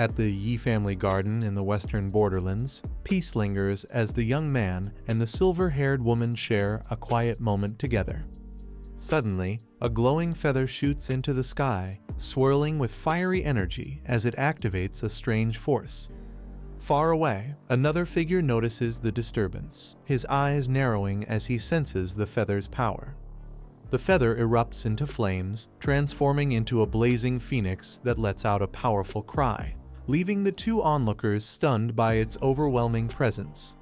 At the Yi family garden in the western borderlands, peace lingers as the young man and the silver-haired woman share a quiet moment together. Suddenly, a glowing feather shoots into the sky, swirling with fiery energy as it activates a strange force. Far away, another figure notices the disturbance, his eyes narrowing as he senses the feather's power. The feather erupts into flames, transforming into a blazing phoenix that lets out a powerful cry, leaving the two onlookers stunned by its overwhelming presence.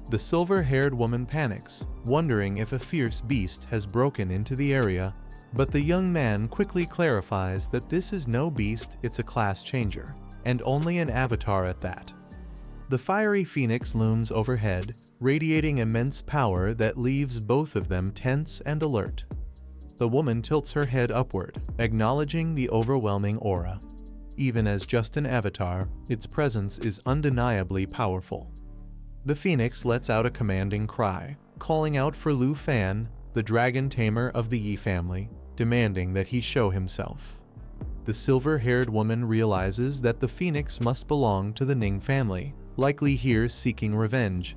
The silver-haired woman panics, wondering if a fierce beast has broken into the area, but the young man quickly clarifies that this is no beast, it's a class changer, and only an avatar at that. The fiery phoenix looms overhead, radiating immense power that leaves both of them tense and alert. The woman tilts her head upward, acknowledging the overwhelming aura. Even as just an avatar, its presence is undeniably powerful. The phoenix lets out a commanding cry, calling out for Lu Fan, the dragon tamer of the Yi family, demanding that he show himself. The silver-haired woman realizes that the phoenix must belong to the Ning family, likely here seeking revenge.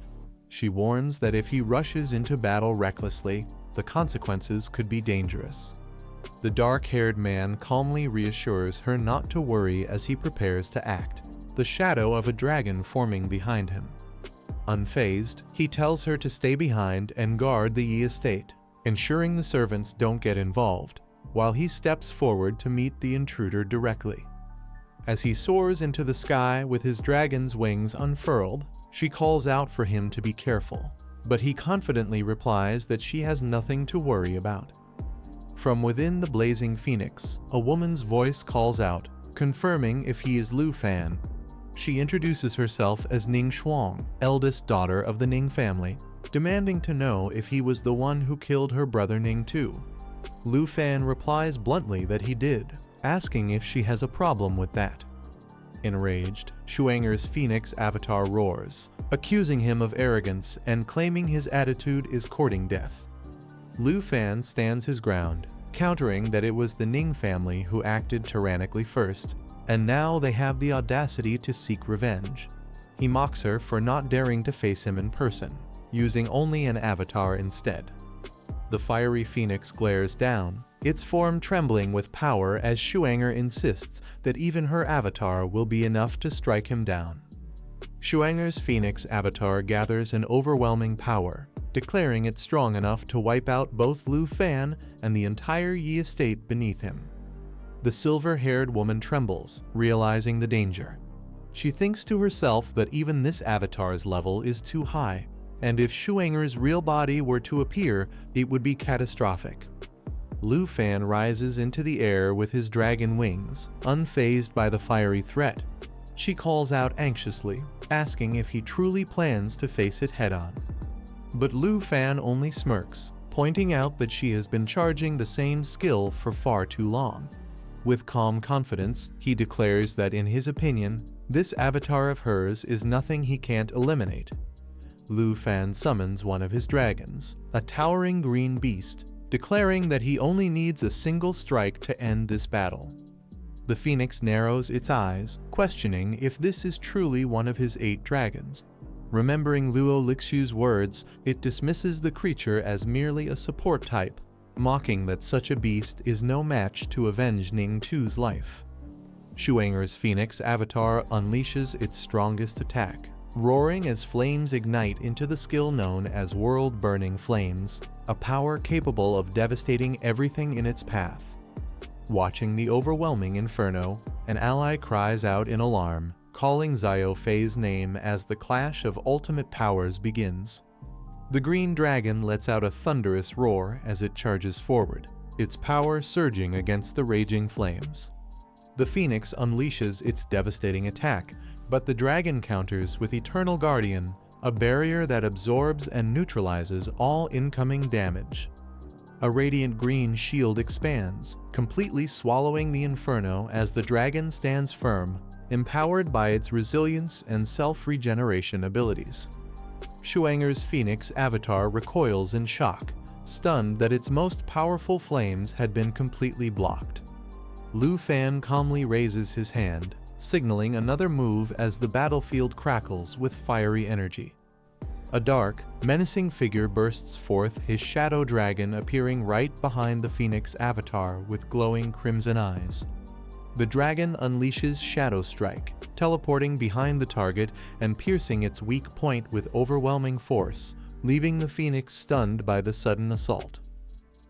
She warns that if he rushes into battle recklessly, the consequences could be dangerous. The dark-haired man calmly reassures her not to worry as he prepares to act, the shadow of a dragon forming behind him. Unfazed, he tells her to stay behind and guard the Yi estate, ensuring the servants don't get involved, while he steps forward to meet the intruder directly. As he soars into the sky with his dragon's wings unfurled, she calls out for him to be careful, but he confidently replies that she has nothing to worry about. From within the blazing phoenix, a woman's voice calls out, confirming if he is Lu Fan. She introduces herself as Ning Shuang, eldest daughter of the Ning family, demanding to know if he was the one who killed her brother Ning too. Lu Fan replies bluntly that he did, asking if she has a problem with that. Enraged, Shuanger's phoenix avatar roars, accusing him of arrogance and claiming his attitude is courting death. Lu Fan stands his ground, countering that it was the Ning family who acted tyrannically first, and now they have the audacity to seek revenge. He mocks her for not daring to face him in person, using only an avatar instead. The fiery phoenix glares down, its form trembling with power as Shuanger insists that even her avatar will be enough to strike him down. Shuanger's phoenix avatar gathers an overwhelming power, declaring it strong enough to wipe out both Lu Fan and the entire Yi estate beneath him. The silver-haired woman trembles, realizing the danger. She thinks to herself that even this avatar's level is too high, and if Shuanger's real body were to appear, it would be catastrophic. Lu Fan rises into the air with his dragon wings, unfazed by the fiery threat. She calls out anxiously, asking if he truly plans to face it head-on. But Lu Fan only smirks, pointing out that she has been charging the same skill for far too long. With calm confidence, he declares that in his opinion, this avatar of hers is nothing he can't eliminate. Lu Fan summons one of his dragons, a towering green beast, declaring that he only needs a single strike to end this battle. The phoenix narrows its eyes, questioning if this is truly one of his 8 dragons. Remembering Luo Lixu's words, it dismisses the creature as merely a support type, mocking that such a beast is no match to avenge Ning Tu's life. Shuanger's phoenix avatar unleashes its strongest attack, roaring as flames ignite into the skill known as World-Burning Flames, a power capable of devastating everything in its path. Watching the overwhelming inferno, an ally cries out in alarm, calling Xiao Fei's name as the clash of ultimate powers begins. The green dragon lets out a thunderous roar as it charges forward, its power surging against the raging flames. The phoenix unleashes its devastating attack, but the dragon counters with Eternal Guardian, a barrier that absorbs and neutralizes all incoming damage. A radiant green shield expands, completely swallowing the inferno as the dragon stands firm, empowered by its resilience and self-regeneration abilities. Shuanger's phoenix avatar recoils in shock, stunned that its most powerful flames had been completely blocked. Lu Fan calmly raises his hand, signaling another move as the battlefield crackles with fiery energy. A dark, menacing figure bursts forth, his shadow dragon appearing right behind the phoenix avatar with glowing crimson eyes. The dragon unleashes Shadow Strike, teleporting behind the target and piercing its weak point with overwhelming force, leaving the phoenix stunned by the sudden assault.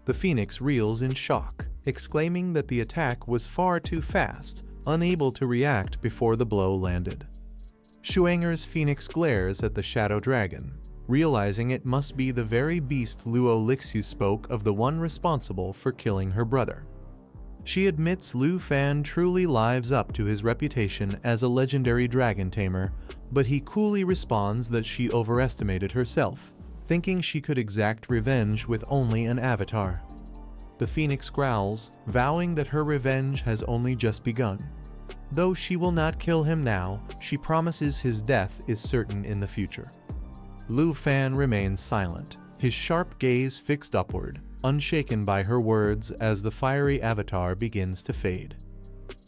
The phoenix reels in shock, exclaiming that the attack was far too fast, unable to react before the blow landed. Shuanger's phoenix glares at the shadow dragon, realizing it must be the very beast Luo Lixu spoke of, the one responsible for killing her brother. She admits Lu Fan truly lives up to his reputation as a legendary dragon tamer, but he coolly responds that she overestimated herself, thinking she could exact revenge with only an avatar. The phoenix growls, vowing that her revenge has only just begun. Though she will not kill him now, she promises his death is certain in the future. Lu Fan remains silent, his sharp gaze fixed upward, unshaken by her words as the fiery avatar begins to fade.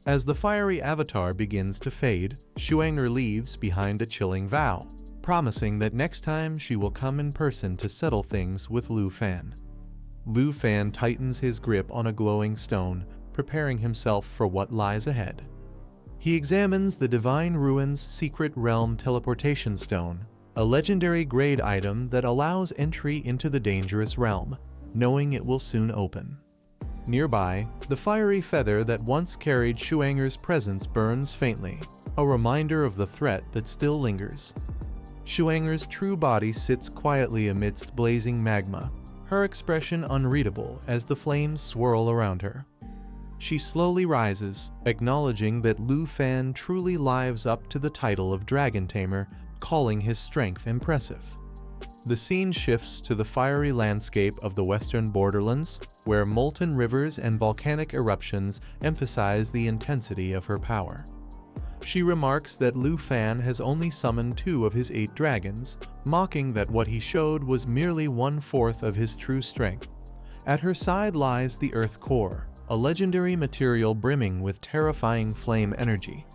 As the fiery avatar begins to fade, Shuanger leaves behind a chilling vow, promising that next time she will come in person to settle things with Lu Fan. Lu Fan tightens his grip on a glowing stone, preparing himself for what lies ahead. He examines the Divine Ruins Secret Realm Teleportation Stone, a legendary grade item that allows entry into the dangerous realm, knowing it will soon open. Nearby, the fiery feather that once carried Shuanger's presence burns faintly, a reminder of the threat that still lingers. Shuanger's true body sits quietly amidst blazing magma, her expression unreadable as the flames swirl around her. She slowly rises, acknowledging that Lu Fan truly lives up to the title of Dragon Tamer, calling his strength impressive. The scene shifts to the fiery landscape of the western borderlands, where molten rivers and volcanic eruptions emphasize the intensity of her power. She remarks that Lu Fan has only summoned 2 of his 8 dragons, mocking that what he showed was merely 1/4 of his true strength. At her side lies the Earth Core, a legendary material brimming with terrifying flame energy.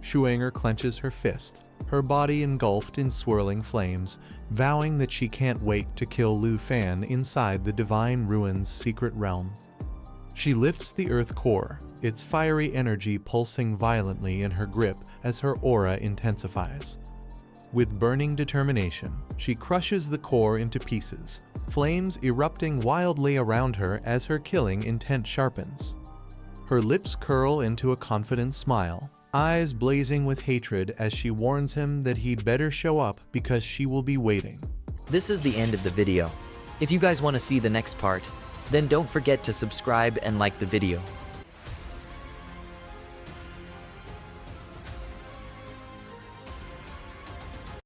Shuanger clenches her fist, her body engulfed in swirling flames, vowing that she can't wait to kill Lu Fan inside the Divine Ruins Secret Realm. She lifts the Earth Core, its fiery energy pulsing violently in her grip as her aura intensifies. With burning determination, she crushes the core into pieces, flames erupting wildly around her as her killing intent sharpens. Her lips curl into a confident smile, eyes blazing with hatred as she warns him that he'd better show up because she will be waiting. This is the end of the video. If you guys want to see the next part, then don't forget to subscribe and like the video.